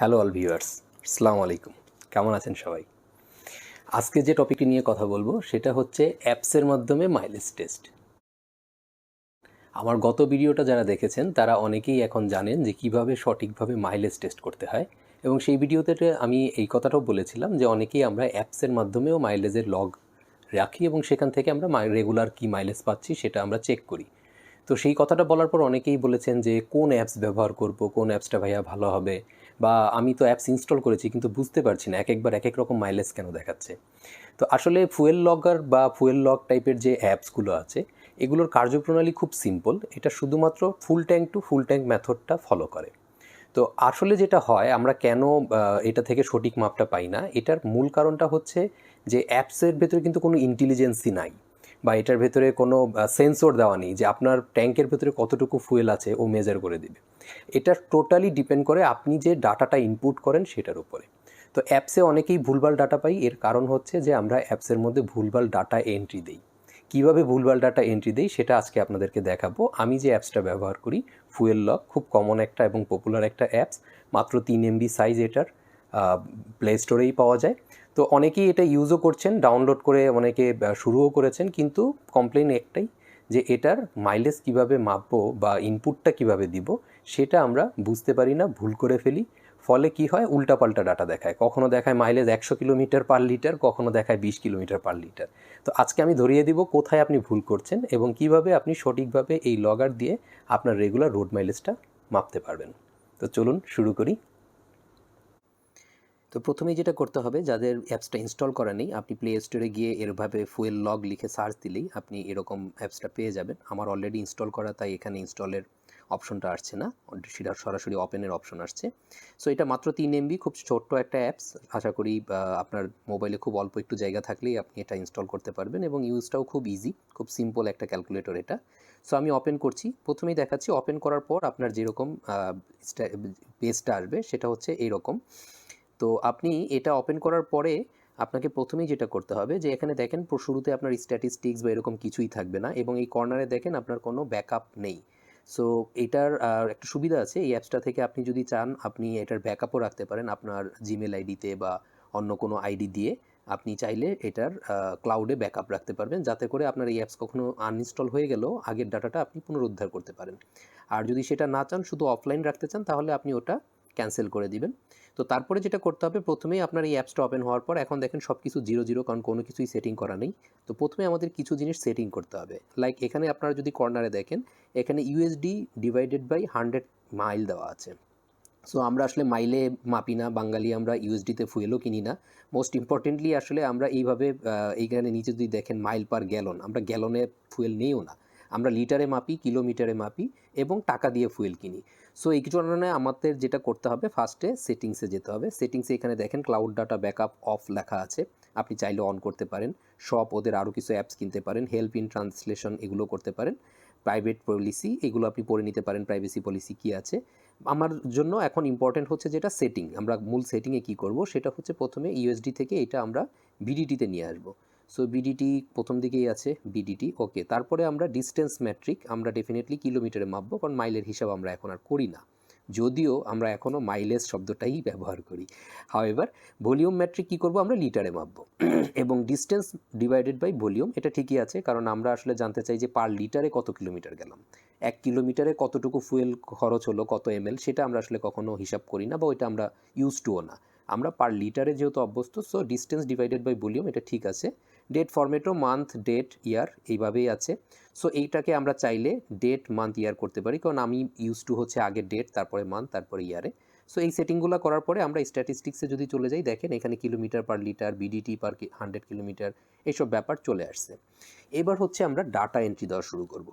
Hello all viewers, আসসালামু আলাইকুম। কেমন আছেন সবাই? আজকে যে টপিকটি নিয়ে কথা বলবো সেটা হচ্ছে অ্যাপসের মাধ্যমে মাইলেজ টেস্ট। আমার গত ভিডিওটা যারা দেখেছেন তারা অনেকেই এখন জানেন যে কিভাবে সঠিকভাবে মাইলেজ টেস্ট করতে হয়, এবং সেই ভিডিওতে আমি এই কথাটাও বলেছিলাম যে অনেকেই আমরা অ্যাপসের মাধ্যমেও মাইলেজের লগ রাখি এবং সেখান থেকে আমরা রেগুলার কী মাইলেজ পাচ্ছি সেটা আমরা চেক করি। তো সেই কথাটা বলার পর অনেকেই বলেছেন যে কোন অ্যাপস ব্যবহার করব, কোন অ্যাপসটা ভাইয়া ভালো হবে, বা আমি তো অ্যাপস ইনস্টল করেছি কিন্তু বুঝতে পারছি না একবার এক এক রকম মাইলেজ কেন দেখাচ্ছে। তো আসলে ফুয়েল লগগার বা ফুয়েল লগ টাইপের যে অ্যাপসগুলো আছে এগুলোর কার্যপ্রণালী খুব সিম্পল। এটা শুধুমাত্র full tank to full tank মেথডটা ফলো করে। তো আসলে যেটা হয়, আমরা কেন এটা থেকে সঠিক মাপটা পাই না, এটার মূল কারণটা হচ্ছে যে অ্যাপসের ভেতরে কিন্তু কোনো ইন্টেলিজেন্সই নাই, বা এটার ভেতরে কোনো সেন্সর দেওয়া নেই যে আপনার ট্যাঙ্কের ভেতরে কতটুকু ফুয়েল আছে ও মেজার করে দিবে। এটা টোটালি ডিপেন্ড করে আপনি যে ডাটাটা ইনপুট করেন সেটার উপরে। তো অ্যাপসে অনেকেই ভুলভাল ডাটা পাই, এর কারণ হচ্ছে যে আমরা অ্যাপসের মধ্যে ভুলভাল ডাটা এন্ট্রি দিই। কীভাবে ভুলভাল ডাটা এন্ট্রি দিই সেটা আজকে আপনাদেরকে দেখাবো। আমি যে অ্যাপসটা ব্যবহার করি ফুয়েল লগ, খুব কমন একটা এবং পপুলার একটা অ্যাপস, মাত্র 3 MB সাইজ এটার, প্লে স্টোরেই পাওয়া যায়। তো অনেকেই এটা ইউজও করছেন, ডাউনলোড করে অনেকে শুরুও করেছেন, কিন্তু কমপ্লেন একটাই যে এটার মাইলেজ কিভাবে মাপবো বা ইনপুটটা কিভাবে দিব সেটা আমরা বুঝতে পারি না, ভুল করে ফেলি। ফলে কি হয়, উল্টাপাল্টা ডাটা দেখায়, কখনো দেখায় মাইলেজ 100 কিলোমিটার পার লিটার, কখনো দেখায় 20 কিলোমিটার পার লিটার। তো আজকে আমি ধরিয়ে দিব কোথায় আপনি ভুল করছেন এবং কিভাবে আপনি সঠিকভাবে এই লগার দিয়ে আপনার রেগুলার রোড মাইলেজটা মাপতে পারবেন। তো চলুন শুরু করি। তো প্রথমেই যেটা করতে হবে, যাদের অ্যাপসটা ইনস্টল করা নেই, আপনি প্লে স্টোরে গিয়ে এরভাবে ফুয়েল লগ লিখে সার্চ দিলেই আপনি এরকম অ্যাপসটা পেয়ে যাবেন। আমার অলরেডি ইনস্টল করা, তাই এখানে ইনস্টলের অপশনটা আসছে না, সেটা সরাসরি ওপেনের অপশন আসছে। সো এটা মাত্র 3 MB, খুব ছোট্ট একটা অ্যাপস। আশা করি আপনার মোবাইলে খুব অল্প একটু জায়গা থাকলেই আপনি এটা ইনস্টল করতে পারবেন, এবং ইউজটাও খুব ইজি, খুব সিম্পল একটা ক্যালকুলেটর এটা। সো আমি ওপেন করছি। প্রথমেই দেখাচ্ছি, ওপেন করার পর আপনার যেরকম পেজটা আসবে সেটা হচ্ছে এইরকম। তো আপনি এটা ওপেন করার পরে আপনাকে প্রথমেই যেটা করতে হবে যে এখানে দেখেন শুরুতে আপনার স্ট্যাটিস্টিক্স বা এরকম কিছুই থাকবে না, এবং এই কর্নারে দেখেন আপনার কোনো ব্যাকআপ নেই। সো এটার একটা সুবিধা আছে, এই অ্যাপসটা থেকে আপনি যদি চান আপনি এটার ব্যাকআপও রাখতে পারেন আপনার জিমেল আইডিতে বা অন্য কোনো আইডি দিয়ে। আপনি চাইলে এটার ক্লাউডে ব্যাকআপ রাখতে পারবেন, যাতে করে আপনার এই অ্যাপস কখনো আনইনস্টল হয়ে গেলেও আগের ডাটাটা আপনি পুনরুদ্ধার করতে পারেন। আর যদি সেটা না চান, শুধু অফলাইন রাখতে চান, তাহলে আপনি ওটা ক্যান্সেল করে দিবেন। তো তারপরে যেটা করতে হবে, প্রথমেই আপনার এই অ্যাপসটা ওপেন হওয়ার পর এখন দেখেন সব কিছু 0 0, কারণ কোনো কিছুই সেটিং করা নেই। তো প্রথমে আমাদের কিছু জিনিস সেটিং করতে হবে। লাইক এখানে আপনারা যদি কর্নারে দেখেন, এখানে ইউএসডি ডিভাইডেড বাই 100 মাইল দেওয়া আছে। সো আমরা আসলে মাইলে মাপি না, বাঙালি আমরা ইউএসডিতে ফুয়েলও কিনি না। মোস্ট ইম্পর্টেন্টলি আসলে আমরা এইভাবে এইখানে নিচে যদি দেখেন মাইল পার গ্যালন, আমরা গ্যালনে ফুয়েল নিইও না, আমরা লিটারে মাপি, কিলোমিটারে মাপি এবং টাকা দিয়ে ফুয়েল কিনি। সো এই কারণে আমাদের যেটা করতে হবে, ফার্স্টে সেটিংসে যেতে হবে। সেটিংসে এখানে দেখেন ক্লাউড ডাটা ব্যাকআপ অফ লেখা আছে, আপনি চাইলে অন করতে পারেন। সব ওদের আরও কিছু অ্যাপস কিনতে পারেন, হেল্প ইন ট্রান্সলেশন এগুলো করতে পারেন। প্রাইভেট পলিসি এগুলো আপনি পড়ে নিতে পারেন, প্রাইভেসি পলিসি কী আছে। আমার জন্য এখন ইম্পর্টেন্ট হচ্ছে যেটা সেটিং, আমরা মূল সেটিংয়ে কী করব সেটা হচ্ছে প্রথমে ইউএসডি থেকে এটা আমরা বিডিটিতে নিয়ে আসবো। সো বিডিটি প্রথম দিকেই আছে, বিডিটি ওকে। তারপরে আমরা ডিস্টেন্স ম্যাট্রিক আমরা ডেফিনেটলি কিলোমিটারে মাপবো, কারণ মাইলের হিসাব আমরা এখন আর করি না, যদিও আমরা এখনও মাইলেজ শব্দটাই ব্যবহার করি। হাওয়েভার ভলিউম ম্যাট্রিক কী করবো, আমরা লিটারে মাপবো এবং ডিস্টেন্স ডিভাইডেড বাই ভলিউম, এটা ঠিকই আছে, কারণ আমরা আসলে জানতে চাই যে পার লিটারে কত কিলোমিটার গেলাম, 1 কিলোমিটারে কতটুকু ফুয়েল খরচ হলো, কত এমএল, সেটা আমরা আসলে কখনো হিসাব করি না, বা ওইটা আমরা ইউজ টুও না। আমরা পার লিটারে যেহেতু অভ্যস্ত, so distance divided by volume এটা ঠিক আছে। ডেট ফরম্যাটও মান্থ ডেট ইয়ার এইভাবেই আছে। সো এইটাকে আমরা চাইলে ডেট মান্থ ইয়ার করতে পারি, কারণ আমি ইউজ টু হচ্ছে আগে ডেট, তারপরে মান্থ, তারপরে ইয়ারে। সো এই সেটিংগুলো করার পরে আমরা স্ট্যাটিস্টিক্সে যদি চলে যাই, দেখেন এখানে কিলোমিটার পার লিটার, বিডিটি পার 100 কিলোমিটার, এইসব ব্যাপার চলে আসছে। এবার হচ্ছে আমরা ডাটা এন্ট্রি দেওয়া শুরু করব।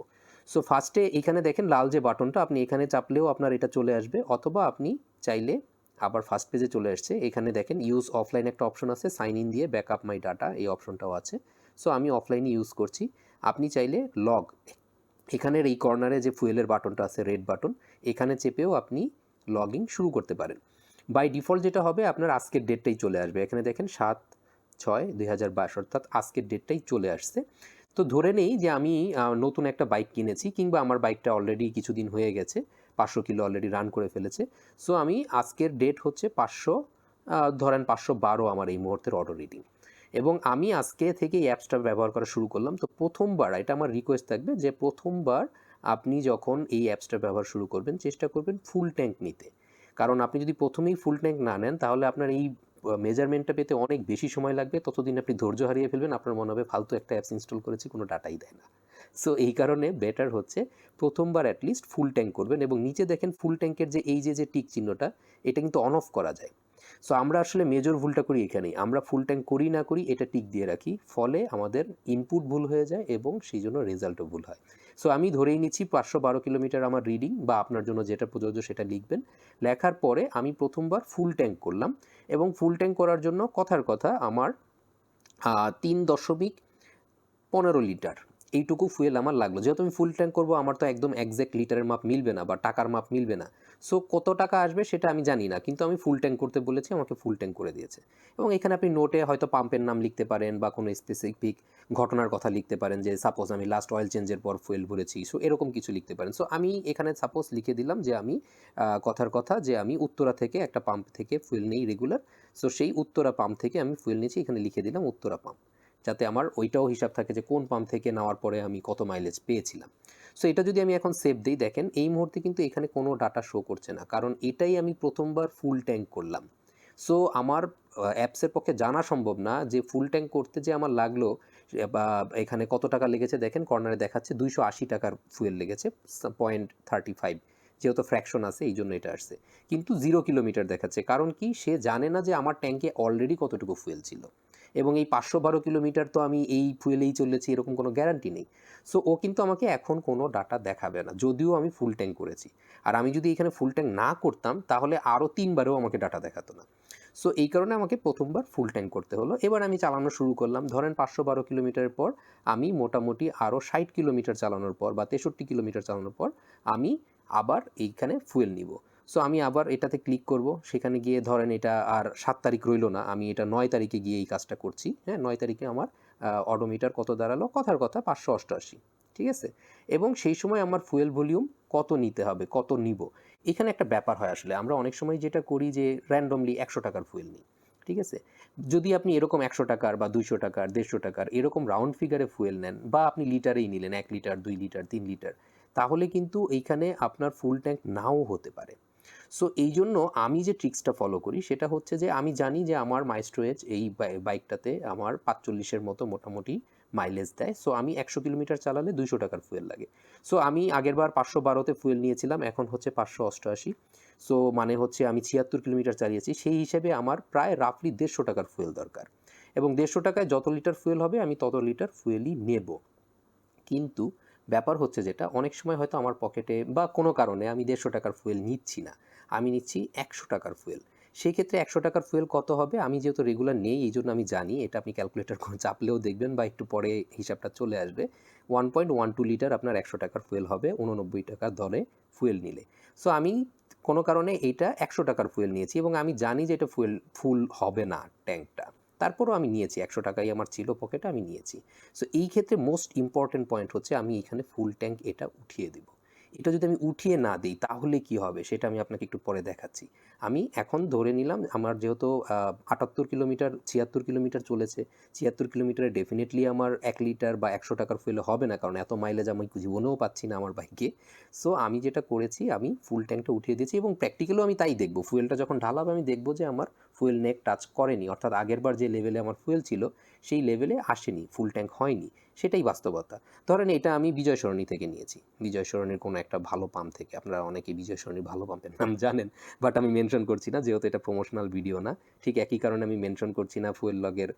সো ফার্স্টে এখানে দেখেন লাল যে বাটনটা, আপনি এখানে চাপলেও আপনার এটা চলে আসবে, অথবা আপনি চাইলে আবার ফার্স্ট পেজে চলে আসছে, এখানে দেখেন ইউজ অফলাইন একটা অপশন আছে, সাইন ইন দিয়ে ব্যাকআপ মাই ডাটা, এই অপশনটাও আছে। সো আমি অফলাইনে ইউজ করছি। আপনি চাইলে লগ, এখানের এই কর্নারে যে ফুয়েলের বাটনটা আছে, রেড বাটন, এখানে চেপেও আপনি লগিং শুরু করতে পারেন। বাই ডিফল্ট যেটা হবে, আপনার আজকের ডেটটাই চলে আসবে। এখানে দেখেন 7/6/2022, অর্থাৎ আজকের ডেটটাই চলে আসছে। তো ধরে নেই যে আমি নতুন একটা বাইক কিনেছি, কিংবা আমার বাইকটা অলরেডি কিছুদিন হয়ে গেছে, 500 কিলো অলরেডি রান করে ফেলেছে। সো আমি আজকের ডেট হচ্ছে 500, ধরেন 512 আমার এই মুহূর্তের অটো রিডিং, এবং আমি আজকে থেকে এই অ্যাপসটা ব্যবহার করা শুরু করলাম। তো প্রথমবার, এটা আমার রিকোয়েস্ট থাকবে যে প্রথমবার আপনি যখন এই অ্যাপসটা ব্যবহার শুরু করবেন চেষ্টা করবেন ফুল ট্যাঙ্ক নিতে। কারণ আপনি যদি প্রথমেই ফুল ট্যাঙ্ক না নেন তাহলে আপনার এই মেজারমেন্টটা পেতে অনেক বেশি সময় লাগবে, ততদিন আপনি ধৈর্য হারিয়ে ফেলবেন, আপনার মনে হবে ফালতু একটা অ্যাপস ইনস্টল করেছি, কোনো ডাটাই দেয় না। সো এই কারণে বেটার হচ্ছে প্রথমবার অ্যাটলিস্ট ফুল ট্যাঙ্ক করবেন, এবং নিচে দেখেন ফুল ট্যাঙ্কের যে এই যে টিক চিহ্নটা, এটা কিন্তু অন অফ করা যায়। সো আমরা আসলে মেজর ভুলটা করি এখানেই, আমরা ফুল ট্যাঙ্ক করি না করি এটা টিক দিয়ে রাখি, ফলে আমাদের ইনপুট ভুল হয়ে যায় এবং সেই জন্য রেজাল্টও ভুল হয়। সো আমি ধরেই নিচ্ছি 512 কিলোমিটার আমার রিডিং, বা আপনার জন্য যেটা প্রযোজ্য সেটা লিখবেন। লেখার পরে আমি প্রথমবার ফুল ট্যাঙ্ক করলাম, এবং ফুল ট্যাঙ্ক করার জন্য কথার কথা আমার 3.15 লিটার এইটুকু ফুয়েল আমার লাগলো। যেহেতু আমি ফুল ট্যাঙ্ক করবো, আমার তো একদম একজ্যাক্ট লিটারের মাপ মিলবে না বা টাকার মাপ মিলবে না। সো কত টাকা আসবে সেটা আমি জানি না, কিন্তু আমি ফুল ট্যাঙ্ক করতে বলেছি, আমাকে ফুল ট্যাঙ্ক করে দিয়েছে। এবং এখানে আপনি নোটে হয়তো পাম্পের নাম লিখতে পারেন বা কোনো স্পেসিফিক ঘটনার কথা লিখতে পারেন, যে সাপোজ আমি লাস্ট অয়েল চেঞ্জের পর ফুয়েল ভরেছি, সো এরকম কিছু লিখতে পারেন। সো আমি এখানে সাপোজ লিখে দিলাম যে আমি কথার কথা যে আমি উত্তরা থেকে একটা পাম্প থেকে ফুয়েল নেই রেগুলার। সো সেই উত্তরা পাম্প থেকে আমি ফুয়েল নিয়েছি, এখানে লিখে দিলাম উত্তরা পাম্প, যাতে আমার ওইটাও হিসাব থাকে যে কোন পাম্প থেকে নেওয়ার পরে আমি কত মাইলেজ পেয়েছিলাম। সো এটা যদি আমি এখন সেভ দিই, দেখেন এই মুহূর্তে কিন্তু এখানে কোনো ডাটা শো করছে না, কারণ এটাই আমি প্রথমবার ফুল ট্যাঙ্ক করলাম। সো আমার অ্যাপসের পক্ষে জানা সম্ভব না যে ফুল ট্যাঙ্ক করতে যে আমার লাগলো, বা এখানে কত টাকা লেগেছে, দেখেন কর্নারে দেখাচ্ছে 280 টাকার ফুয়েল লেগেছে, 0.35, যেহেতু ফ্র্যাকশন আছে এই জন্য এটা আসছে। কিন্তু 0 কিলোমিটার দেখাচ্ছে, কারণ কি, সে জানে না যে আমার ট্যাঙ্কে অলরেডি কতটুকু ফুয়েল ছিল, এবং এই 512 কিলোমিটার তো আমি এই ফুয়েলেই চলেছি এরকম কোনো গ্যারান্টি নেই। সো ও কিন্তু আমাকে এখন কোনো ডাটা দেখাবে না, যদিও আমি ফুল ট্যাঙ্ক করেছি। আর আমি যদি এখানে ফুল ট্যাঙ্ক না করতাম তাহলে আরও 3বারেও আমাকে ডাটা দেখাতো না। সো এই কারণে আমাকে প্রথমবার ফুল ট্যাঙ্ক করতে হলো। এবার আমি চালানো শুরু করলাম, ধরেন 512 কিলোমিটারের পর আমি মোটামুটি আরও 60 কিলোমিটার চালানোর পর বা 63 কিলোমিটার চালানোর পর আমি আবার এইখানে ফুয়েল নিব। সো আমি আবার এটাতে ক্লিক করব, সেখানে গিয়ে ধরেন এটা আর 7 তারিখ রইল না, আমি এটা 9 তারিখে গিয়ে এই কাজটা করছি। হ্যাঁ, 9 তারিখে আমার অডোমিটার কত দাঁড়ালো, কথার কথা 588, ঠিক আছে। এবং সেই সময় আমার ফুয়েল ভলিউম কত নিতে হবে, কত নিব, এখানে একটা ব্যাপার হয় আসলে, আমরা অনেক সময় যেটা করি যে র্যান্ডমলি 100 টাকার ফুয়েল নিই, ঠিক আছে। যদি আপনি এরকম 100 টাকার বা 200 টাকার 150 টাকার এরকম রাউন্ড ফিগারে ফুয়েল নেন, বা আপনি লিটারেই নিলেন 1 লিটার 2 লিটার 3 লিটার, তাহলে কিন্তু এইখানে আপনার ফুল ট্যাঙ্ক নাও হতে পারে। সো এই জন্য আমি যে ট্রিক্সটা ফলো করি সেটা হচ্ছে যে আমি জানি যে আমার মাইস্ট্রোয়েজ এই বাইকটাতে আমার 45-এর মতো মোটামুটি মাইলেজ দেয়। সো আমি 100 কিলোমিটার চালালে 200 টাকার ফুয়েল লাগে। সো আমি আগেরবার 512তে ফুয়েল নিয়েছিলাম, এখন হচ্ছে 588। সো মানে হচ্ছে আমি 76 কিলোমিটার চালিয়েছি, সেই হিসেবে আমার প্রায় রাফলি 150 টাকার ফুয়েল দরকার, এবং 150 টাকায় যত লিটার ফুয়েল হবে আমি তত লিটার ফুয়েলই নেব। কিন্তু ব্যাপার হচ্ছে যেটা, অনেক সময় হয়তো আমার পকেটে বা কোনো কারণে আমি 150 টাকার ফুয়েল নিচ্ছি না, আমি নিচ্ছি 100 টাকার ফুয়েল। সেই ক্ষেত্রে 100 টাকার ফুয়েল কত হবে, আমি যেহেতু রেগুলার নেই এই জন্য আমি জানি, এটা আপনি ক্যালকুলেটর করে চাপলেও দেখবেন বা একটু পরে হিসাবটা চলে আসবে। 1.12 লিটার আপনার 100 টাকার ফুয়েল হবে 89 টাকা দরে ফুয়েল নিলে। সো আমি কোনো কারণে এইটা 100 টাকার ফুয়েল নিয়েছি, এবং আমি জানি যে এটা ফুল হবে না ট্যাঙ্কটা, তারপরও আমি নিয়েছি, 100 টাকাই আমার ছিল পকেটে, আমি নিয়েছি। সো এই ক্ষেত্রে মোস্ট ইম্পর্টেন্ট পয়েন্ট হচ্ছে আমি এখানে ফুল ট্যাঙ্ক এটা উঠিয়ে দেব। এটা যদি আমি উঠিয়ে না দিই তাহলে কি হবে সেটা আমি আপনাকে একটু পরে দেখাচ্ছি। আমি এখন ধরে নিলাম আমার যেহেতু 78 কিলোমিটার 76 কিলোমিটার চলেছে, 76 কিলোমিটারে ডেফিনেটলি আমার 1 লিটার বা 100 টাকার ফুয়েলে হবে না, কারণ এত মাইলেজ আমি জীবনেও পাচ্ছি না আমার বাইকে। সো আমি যেটা করেছি, আমি ফুল ট্যাঙ্কটা উঠিয়ে দিয়েছি, এবং প্র্যাকটিক্যালিও আমি তাই দেখব, ফুয়েলটা যখন ঢালাবে আমি দেখব যে আমার ফুয়েল নেক টাচ করেনি, অর্থাৎ আগেরবার যে লেভেলে আমার ফুয়েল ছিল সেই লেভেলে আসেনি, ফুল ট্যাঙ্ক হয়নি, সেটাই বাস্তবতা। ধরেন এটা আমি বিজয় সরণি থেকে নিয়েছি, বিজয় সরণির কোনো একটা ভালো পাম্প থেকে, আপনারা অনেকেই বিজয় সরণির ভালো পাম্পের নাম জানেন, বাট আমি মেনশন করছি না যেহেতু এটা প্রমোশনাল ভিডিও না। ঠিক একই কারণে আমি মেনশন করছি না ফুয়েল লগের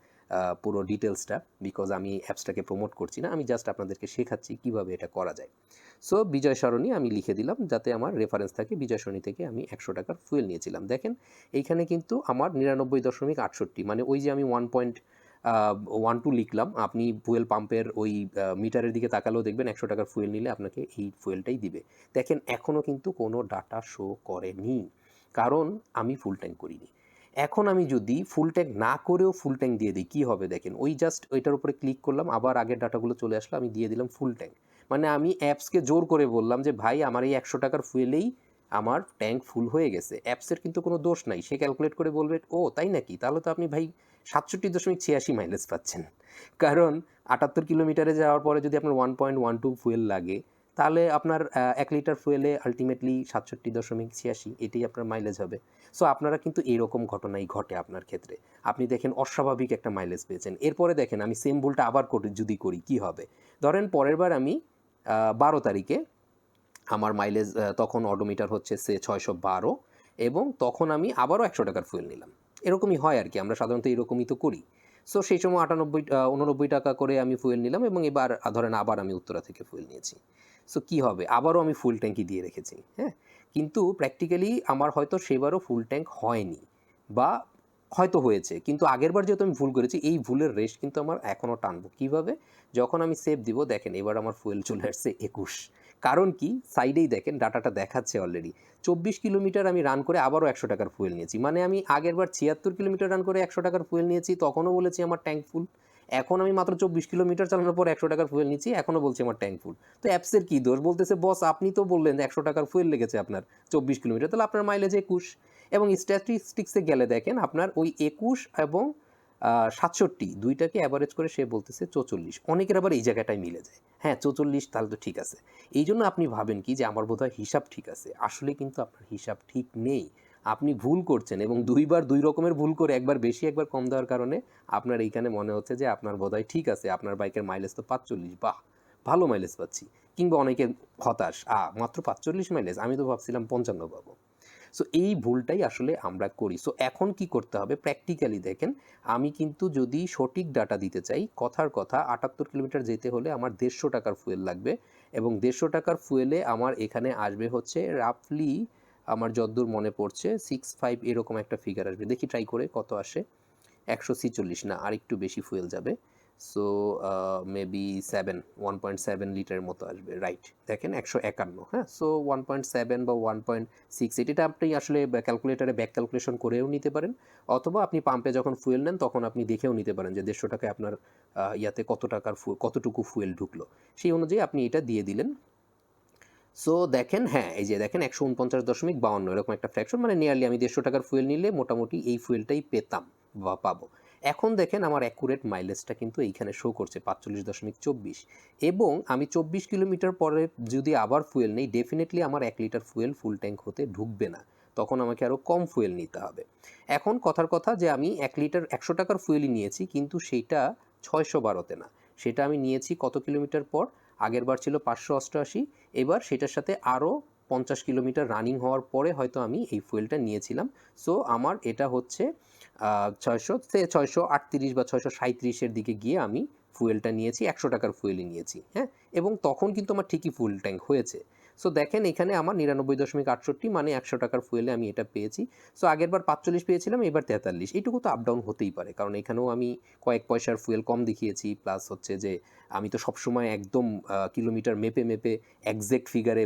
পুরো ডিটেলসটা, বিকজ আমি অ্যাপসটাকে প্রমোট করছি না, আমি জাস্ট আপনাদেরকে শেখাচ্ছি কীভাবে এটা করা যায়। সো বিজয় সরণি আমি লিখে দিলাম যাতে আমার রেফারেন্স থাকে, বিজয় সরণি থেকে আমি 100 টাকার ফুয়েল নিয়েছিলাম। দেখেন এইখানে কিন্তু আমার 99.68, মানে ওই যে আমি 1.12 লিখলাম, আপনি ফুয়েল পাম্পের ওই মিটারের দিকে তাকালেও দেখবেন 100 টাকার ফুয়েল নিলে আপনাকে এই ফুয়েলটাই দিবে। দেখেন এখনও কিন্তু কোনো ডাটা শো করেনি, কারণ আমি ফুল ট্যাঙ্ক করিনি। এখন আমি যদি ফুল ট্যাঙ্ক না করেও ফুল ট্যাঙ্ক দিয়ে দিই কী হবে দেখেন, ওই জাস্ট ওইটার উপরে ক্লিক করলাম, আবার আগের ডাটাগুলো চলে আসলো, আমি দিয়ে দিলাম ফুল ট্যাঙ্ক। মানে আমি অ্যাপসকে জোর করে বললাম যে ভাই আমার এই 100 টাকার ফুয়েলেই আমার ট্যাঙ্ক ফুল হয়ে গেছে, অ্যাপসের কিন্তু কোনো দোষ নাই, সে ক্যালকুলেট করে বলবে ও তাই নাকি, তাহলে তো আপনি ভাই 67.86 মাইলেজ পাচ্ছেন। কারণ 78 কিলোমিটারে যাওয়ার পরে যদি আপনার 1.12 ফুয়েল লাগে, তাহলে আপনার 1 লিটার ফুয়েলে আলটিমেটলি 67.86 এটাই আপনার মাইলেজ হবে। সো আপনারা কিন্তু এরকম ঘটনাই ঘটে আপনার ক্ষেত্রে, আপনি দেখেন অস্বাভাবিক একটা মাইলেজ পেয়েছেন। এরপরে দেখেন আমি সেম ভুলটা আবার যদি করি কী হবে। ধরেন পরের বার আমি 12 তারিখে আমার মাইলেজ তখন অডোমিটার হচ্ছে সে 612, এবং তখন আমি আবারও 100 টাকার ফুয়েল নিলাম। এরকমই হয় আর কি, আমরা সাধারণত এরকমই তো করি। সো সেই সময় 89 টাকা করে আমি ফুয়েল নিলাম, এবং এবার ধরেন আবার আমি উত্তরা থেকে ফুয়েল নিয়েছি। সো কী হবে, আবারও আমি ফুল ট্যাঙ্কি দিয়ে রেখেছি, হ্যাঁ। কিন্তু প্র্যাকটিক্যালি আমার হয়তো সেবারও ফুল ট্যাঙ্ক হয়নি, বা হয়তো হয়েছে, কিন্তু আগেরবার যেহেতু আমি ভুল করেছি, এই ভুলের রেস্ট কিন্তু আমার এখনও টানবো। কীভাবে, যখন আমি সেভ দিব দেখেন এবার আমার ফুয়েল চলে আসছে 21। কারণ কি, সাইডেই দেখেন ডাটাটা দেখাচ্ছে অলরেডি 24 কিলোমিটার আমি রান করে আবারও 100 টাকার ফুয়েল নিয়েছি। মানে আমি আগেরবার 76 কিলোমিটার রান করে 100 টাকার ফুয়েল নিয়েছি, তখনও বলেছি আমার ট্যাঙ্ক ফুল। এখন আমি মাত্র 24 কিলোমিটার চালানোর পর 100 টাকার ফুয়েল নিচ্ছি, এখনও বলছি আমার ট্যাঙ্ক ফুল। তো অ্যাপসের কী দোষ, বলতেছে বস আপনি তো বললেন 100 টাকার ফুয়েল লেগেছে আপনার 24 কিলোমিটার, তাহলে আপনার মাইলেজ 21। এবং স্ট্যাটিস্টিক্সে গেলে দেখেন আপনার ওই 21 এবং 67 দুইটাকে অ্যাভারেজ করে সে বলতেছে 44। অনেকের আবার এই জায়গাটায় মিলে যায়, হ্যাঁ 44 তাহলে তো ঠিক আছে। এই জন্য আপনি ভাবেন কি যে আমার বোধহয় হিসাব ঠিক আছে, আসলে কিন্তু আপনার হিসাব ঠিক নেই। আপনি ভুল করছেন, এবং দুইবার দুই রকমের ভুল করে, একবার বেশি একবার কম দেওয়ার কারণে আপনার এইখানে মনে হচ্ছে যে আপনার বোধহয় ঠিক আছে, আপনার বাইকের মাইলেজ তো 45, বাহ ভালো মাইলেজ পাচ্ছি। কিংবা অনেকে হতাশ, মাত্র 45 মাইলেজ, আমি তো ভাবছিলাম 55 পাবো। সো এই ভুলটাই আসলে আমরা করি। সো এখন কি করতে হবে, প্র্যাকটিক্যালি দেখেন, আমি কিন্তু যদি সঠিক ডাটা দিতে চাই, কথার কথা 78 কিলোমিটার যেতে হলে আমার 150 টাকার ফুয়েল লাগবে, এবং 150 টাকার ফুয়েলে আমার এখানে আসবে হচ্ছে রাফলি, আমার যতদূর মনে পড়ছে 65 এরকম একটা ফিগার আসবে। দেখি ট্রাই করে কত আসে। 146 না, আরেকটু বেশি ফুয়েল যাবে। সো মেবি 1.7 লিটারের মতো আসবে, রাইট। দেখেন 151, হ্যাঁ। সো 1.7 বা 1.6, এটা আপনি আসলে ক্যালকুলেটারে ব্যাক ক্যালকুলেশন করেও নিতে পারেন, অথবা আপনি পাম্পে যখন ফুয়েল নেন তখন আপনি দেখেও নিতে পারেন যে 150 টাকায় আপনার ইয়াতে কতটুকু ফুয়েল ঢুকলো, সেই অনুযায়ী আপনি এটা দিয়ে দিলেন। সো দেখেন, হ্যাঁ এই যে দেখেন 149.52 এরকম একটা ফ্র্যাকশন, মানে নিয়ারলি আমি 150 টাকার ফুয়েল নিলে মোটামুটি এই ফুয়েলটাই পেতাম বা পাবো। এখন দেখেন আমার অ্যাকুরেট মাইলেজটা কিন্তু এইখানে শো করছে 45.24, এবং আমি 24 কিলোমিটার পরে যদি আবার ফুয়েল নেই, ডেফিনেটলি আমার 1 লিটার ফুয়েল ফুল ট্যাঙ্ক হতে ঢুকবে না, তখন আমাকে আরও কম ফুয়েল নিতে হবে। এখন কথার কথা যে আমি 1 লিটার 100 টাকার ফুয়েলই নিয়েছি, কিন্তু সেইটা 612তে না, সেটা আমি নিয়েছি কত কিলোমিটার পর, আগেরবার ছিল 588, এবার সেটার সাথে আরও 50 কিলোমিটার রানিং হওয়ার পরে হয়তো আমি এই ফুয়েলটা নিয়েছিলাম। সো আমার এটা হচ্ছে 638 বা 637-এর দিকে গিয়ে আমি ফুয়েলটা নিয়েছি, 100 টাকার ফুয়েলই নিয়েছি, হ্যাঁ। এবং তখন কিন্তু আমার ঠিকই ফুল ট্যাঙ্ক হয়েছে। সো দেখেন এখানে আমার 99.68, মানে 100 টাকার ফুয়েলে আমি এটা পেয়েছি। সো আগেরবার 45 পেয়েছিলাম, এবার 43, এইটুকু তো আপ ডাউন হতেই পারে, কারণ এখানেও আমি কয়েক পয়সার ফুয়েল কম দেখিয়েছি, প্লাস হচ্ছে যে আমি তো সবসময় একদম কিলোমিটার মেপে মেপে একজ্যাক্ট ফিগারে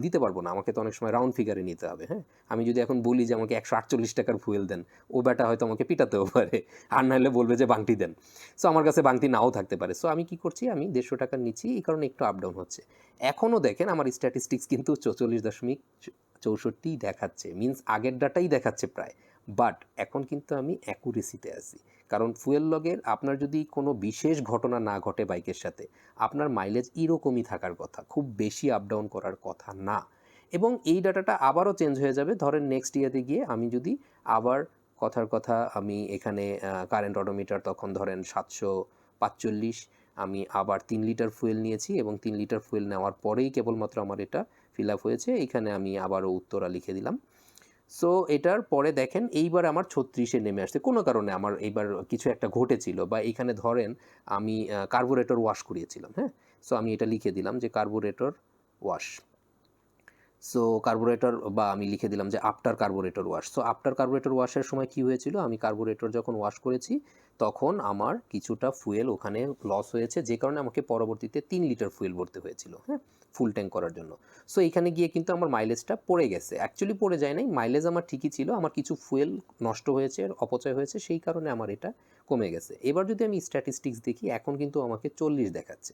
দিতে পারবো না, আমাকে তো অনেক সময় রাউন্ড ফিগারে নিতে হবে, হ্যাঁ। আমি যদি এখন বলি যে আমাকে 148 টাকার ফুয়েল দেন, ও ব্যাটা হয়তো আমাকে পিটাতেও পারে, আর নাহলে বলবে যে বাংটি দেন। সো আমার কাছে বাংটি নাও থাকতে পারে। সো আমি কি করছি, আমি 150 টাকার নিচ্ছি, এই কারণে একটু আপ ডাউন হচ্ছে। এখনও দেখেন আমার স্ট্যাটিস্টিক্স কিন্তু 44.64 দেখাচ্ছে, মিনস আগের ডাটাই দেখাচ্ছে প্রায়, বাট এখন কিন্তু আমি অ্যাকুরেসিতে আছি। কারণ ফুয়েল লগের আপনার যদি কোনো বিশেষ ঘটনা না ঘটে বাইকের সাথে, আপনার মাইলেজ এরকমই থাকার কথা, খুব বেশি আপ ডাউন করার কথা না। এবং এই ডাটাটা আবারও চেঞ্জ হয়ে যাবে, ধরেন নেক্সট ইয়ারে গিয়ে আমি যদি আবার, কথার কথা আমি এখানে কারেন্ট অডোমিটার তখন ধরেন 745, আমি আবার 3 লিটার ফুয়েল নিয়েছি, এবং 3 লিটার ফুয়েল নেওয়ার পরেই কেবলমাত্র আমার এটা ফিল আপ হয়েছে। এখানে আমি আবারও উত্তরা লিখে দিলাম। সো এটার পরে দেখেন এইবার আমার 36-এ নেমে আসছে, কোনো কারণে আমার এইবার কিছু একটা ঘটেছিল, বা এইখানে ধরেন আমি কার্বোরেটর ওয়াশ করিয়েছিলাম, হ্যাঁ। সো আমি এটা লিখে দিলাম যে কার্বোরেটর ওয়াশ। সো কার্বোরেটর, বা আমি লিখে দিলাম যে after carburettor wash. So after carburettor ওয়াশের সময় কী হয়েছিল, আমি কার্বোরেটর যখন ওয়াশ করেছি তখন আমার কিছুটা ফুয়েল ওখানে লস হয়েছে, যে কারণে আমাকে পরবর্তীতে 3 লিটার ফুয়েল ভরতে হয়েছিল, হ্যাঁ, ফুল ট্যাঙ্ক করার জন্য। সো এইখানে গিয়ে কিন্তু আমার মাইলেজটা পড়ে গেছে, অ্যাকচুয়ালি পড়ে যায় নাই, মাইলেজ আমার ঠিকই ছিল, আমার কিছু ফুয়েল নষ্ট হয়েছে, অপচয় হয়েছে, সেই কারণে আমার এটা কমে গেছে। এবার যদি আমি স্ট্যাটিস্টিক্স দেখি, এখন কিন্তু আমাকে 40 দেখাচ্ছে।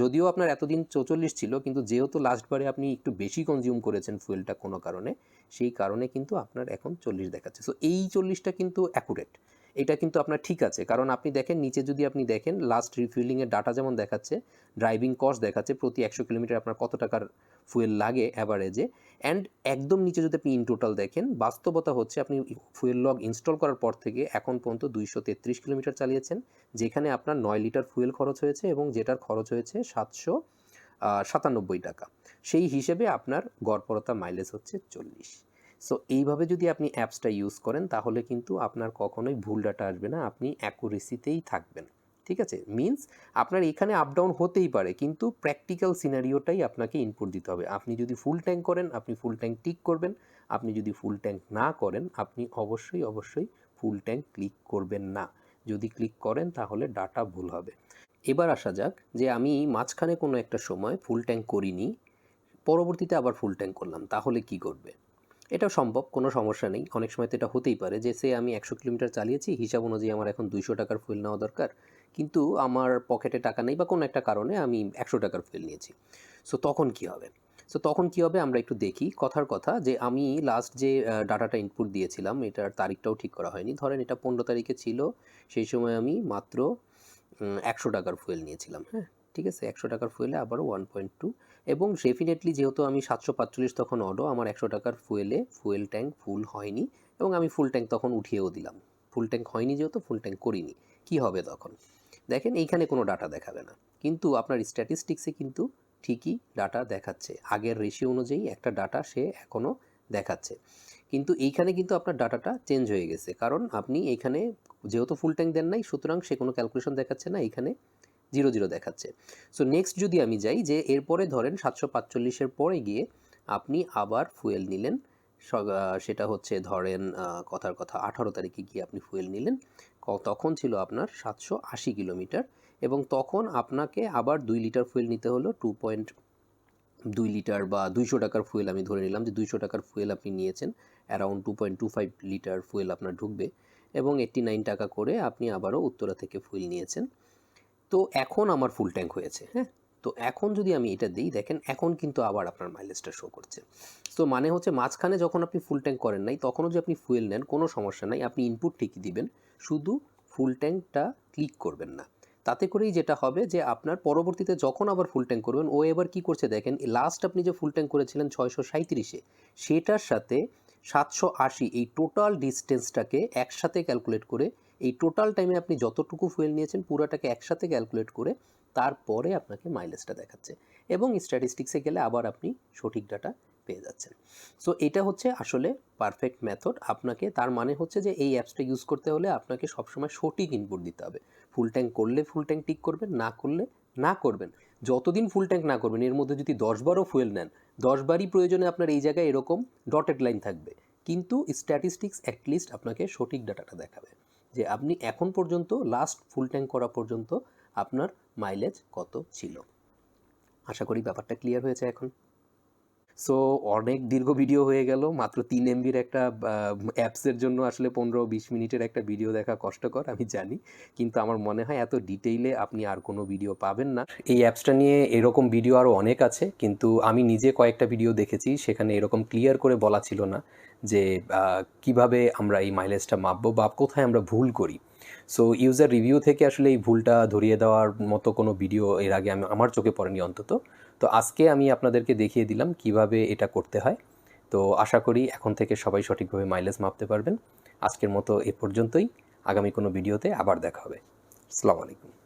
যদিও আপনার এতদিন 44 ছিল, কিন্তু যেহেতু লাস্টবারে আপনি একটু বেশি কনজিউম করেছেন ফুয়েলটা কোনো কারণে, সেই কারণে কিন্তু আপনার এখন 40 দেখাচ্ছে। সো এই 40টা কিন্তু অ্যাকুরেট, এটা কিন্তু আপনার ঠিক আছে। কারণ আপনি দেখেন নিচে, যদি আপনি দেখেন লাস্ট রিফিলিংয়ের ডাটা যেমন দেখাচ্ছে, ড্রাইভিং কস্ট দেখাচ্ছে প্রতি 100 কিলোমিটার আপনার কত টাকার ফুয়েল লাগে অ্যাভারেজে, অ্যান্ড একদম নিচে যদি আপনি ইন টোটাল দেখেন, বাস্তবতা হচ্ছে আপনি ফুয়েল লগ ইনস্টল করার পর থেকে এখন পর্যন্ত 233 কিলোমিটার চালিয়েছেন, যেখানে আপনার 9 লিটার ফুয়েল খরচ হয়েছে এবং যেটার খরচ হয়েছে 797 টাকা। সেই হিসেবে আপনার গড়পড়তা মাইলেজ হচ্ছে 40। সো এইভাবে যদি আপনি অ্যাপসটা ইউজ করেন, তাহলে কিন্তু আপনার কখনোই ভুল ডাটা আসবে না, আপনি অ্যাকুরেসিতেই থাকবেন। ঠিক আছে, মিনস আপনার এখানে আপ ডাউন হতেই পারে, কিন্তু প্র্যাকটিক্যাল সিনারিওটাই আপনাকে ইনপুট দিতে হবে। আপনি যদি ফুল ট্যাঙ্ক করেন, আপনি ফুল ট্যাঙ্ক টিক করবেন। আপনি যদি ফুল ট্যাঙ্ক না করেন, আপনি অবশ্যই ফুল ট্যাঙ্ক ক্লিক করবেন না। যদি ক্লিক করেন তাহলে ডাটা ভুল হবে। এবার আসা যাক যে আমি মাঝখানে কোনো একটা সময় ফুল ট্যাঙ্ক করিনি, পরবর্তীতে আবার ফুল ট্যাঙ্ক করলাম, তাহলে কি করবে? এটাও সম্ভব, কোনো সমস্যা নেই। অনেক সময় তো এটা হতেই পারে যে আমি 100 কিলোমিটার চালিয়েছি, হিসাব অনুযায়ী আমার এখন 200 টাকার ফুয়েল নেওয়া দরকার, কিন্তু আমার পকেটে টাকা নেই বা কোনো একটা কারণে আমি 100 টাকার ফুয়েল নিয়েছি। সো তখন কি হবে? আমরা একটু দেখি। কথার কথা যে আমি লাস্ট যে ডাটাটা ইনপুট দিয়েছিলাম, এটার তারিখটাও ঠিক করা হয়নি। ধরেন এটা 15 তারিখে ছিল, সেই সময় আমি মাত্র 100 টাকার ফুয়েল নিয়েছিলাম, হ্যাঁ, ঠিক আছে। 100 টাকার ফুয়েলে আবারও 1.2, এবং ডেফিনেটলি যেহেতু আমি 745 তখন অডো, আমার 100 টাকার ফুয়েলে ফুয়েল ট্যাঙ্ক ফুল হয়নি, এবং আমি ফুল ট্যাঙ্ক তখন উঠিয়েও দিলাম। ফুল ট্যাঙ্ক হয়নি যেহেতু, ফুল ট্যাঙ্ক করিনি। কি হবে তখন? দেখেন এইখানে কোনো ডাটা দেখাবে না, কিন্তু আপনার স্ট্যাটিস্টিক্সে কিন্তু ঠিকই ডাটা দেখাচ্ছে, আগের রেশিও অনুযায়ী একটা ডাটা সে এখনও দেখাচ্ছে। কিন্তু এইখানে কিন্তু আপনার ডাটাটা চেঞ্জ হয়ে গেছে, কারণ আপনি এইখানে যেহেতু ফুল ট্যাঙ্ক দেন নাই, সুতরাং সে কোনো ক্যালকুলেশন দেখাচ্ছে না, এইখানে 0 দেখাচ্ছে। সো নেক্সট যদি আমি যাই, যে এরপরে ধরেন 745-এর পরে গিয়ে আপনি আবার ফুয়েল নিলেন, সেটা হচ্ছে ধরেন কথার কথা 18 তারিখে গিয়ে আপনি ফুয়েল নিলেন, তখন ছিল আপনার 780 কিলোমিটার, এবং তখন আপনাকে আবার 2 লিটার ফুয়েল নিতে হলো, 2 লিটার বা 200 টাকার ফুয়েল আমি ধরে নিলাম যে 200 টাকার ফুয়েল আপনি নিয়েছেন, অ্যারাউন্ড 2.25 লিটার ফুয়েল আপনার ঢুকবে, এবং 89 টাকা করে আপনি আবারও উত্তরা থেকে ফুয়েল নিয়েছেন। তো এখন আমার ফুল ট্যাঙ্ক হয়েছে, হ্যাঁ। তো এখন যদি আমি এটা দিই, দেখেন এখন কিন্তু আবার আপনার মাইলেজটা শো করছে। তো মানে হচ্ছে মাঝখানে যখন আপনি ফুল ট্যাঙ্ক করেন নাই, তখনও যদি আপনি ফুয়েল নেন, কোনো সমস্যা নাই, আপনি ইনপুট ঠিকই দিবেন, শুধু ফুল ট্যাঙ্কটা ক্লিক করবেন না। তাতে করেই যেটা হবে যে আপনার পরবর্তীতে যখন আবার ফুল ট্যাঙ্ক করবেন, ও এবার কী করছে দেখেন, লাস্ট আপনি যে ফুল ট্যাঙ্ক করেছিলেন 637-এ, সেটার সাথে 780 এই টোটাল ডিস্টেন্সটাকে একসাথে ক্যালকুলেট করে, এই টোটাল টাইমে আপনি যতটুকু ফুয়েল নিয়েছেন পুরোটাকে একসাথে ক্যালকুলেট করে তারপরে আপনাকে মাইলেজটা দেখাচ্ছে, এবং স্ট্যাটিস্টিক্সে গেলে আবার আপনি সঠিক ডাটা পেয়ে যাচ্ছেন। সো এটা হচ্ছে আসলে পারফেক্ট মেথড আপনাকে, তার মানে হচ্ছে যে এই অ্যাপসটা ইউজ করতে হলে আপনাকে সবসময় সঠিক ইনপুট দিতে হবে। ফুল ট্যাঙ্ক করলে ফুল ট্যাঙ্ক টিক করবেন, না করলে না করবেন। যতদিন ফুল ট্যাঙ্ক না করবেন, এর মধ্যে যদি 10 বারও ফুয়েল নেন, 10 বারই প্রয়োজনে আপনার এই জায়গায় এরকম ডটেড লাইন থাকবে, কিন্তু স্ট্যাটিস্টিক্স অ্যাটলিস্ট আপনাকে সঠিক ডাটাটা দেখাবে যে আপনি এখন পর্যন্ত লাস্ট ফুল ট্যাঙ্ক করা পর্যন্ত আপনার মাইলেজ কত ছিল। আশা করি ব্যাপারটা ক্লিয়ার হয়েছে এখন। সো অনেক দীর্ঘ ভিডিও হয়ে গেল, মাত্র 3 MBর একটা অ্যাপসের জন্য আসলে 15-20 মিনিটের একটা ভিডিও দেখা কষ্টকর, আমি জানি, কিন্তু আমার মনে হয় এত ডিটেইলে আপনি আর কোনো ভিডিও পাবেন না। এই অ্যাপসটা নিয়ে এরকম ভিডিও আরও অনেক আছে, কিন্তু আমি নিজে কয়েকটা ভিডিও দেখেছি, সেখানে এরকম ক্লিয়ার করে বলা ছিল না যে কিভাবে আমরা এই মাইলেজটা মাপবো বা কোথায় আমরা ভুল করি। সো ইউজার রিভিউ থেকে আসলে এই ভুলটা ধরিয়ে দেওয়ার মতো কোনো ভিডিও এর আগে আমার চোখে পড়েনি অন্তত। তো আজকে আমি আপনাদেরকে দেখিয়ে দিলাম কিভাবে এটা করতে হয়। তো আশা করি এখন থেকে সবাই সঠিকভাবে মাইলেজ মাপতে পারবেন। আজকের মতো এ পর্যন্তই, আগামী কোনো ভিডিওতে আবার দেখা হবে। আসসালামু আলাইকুম।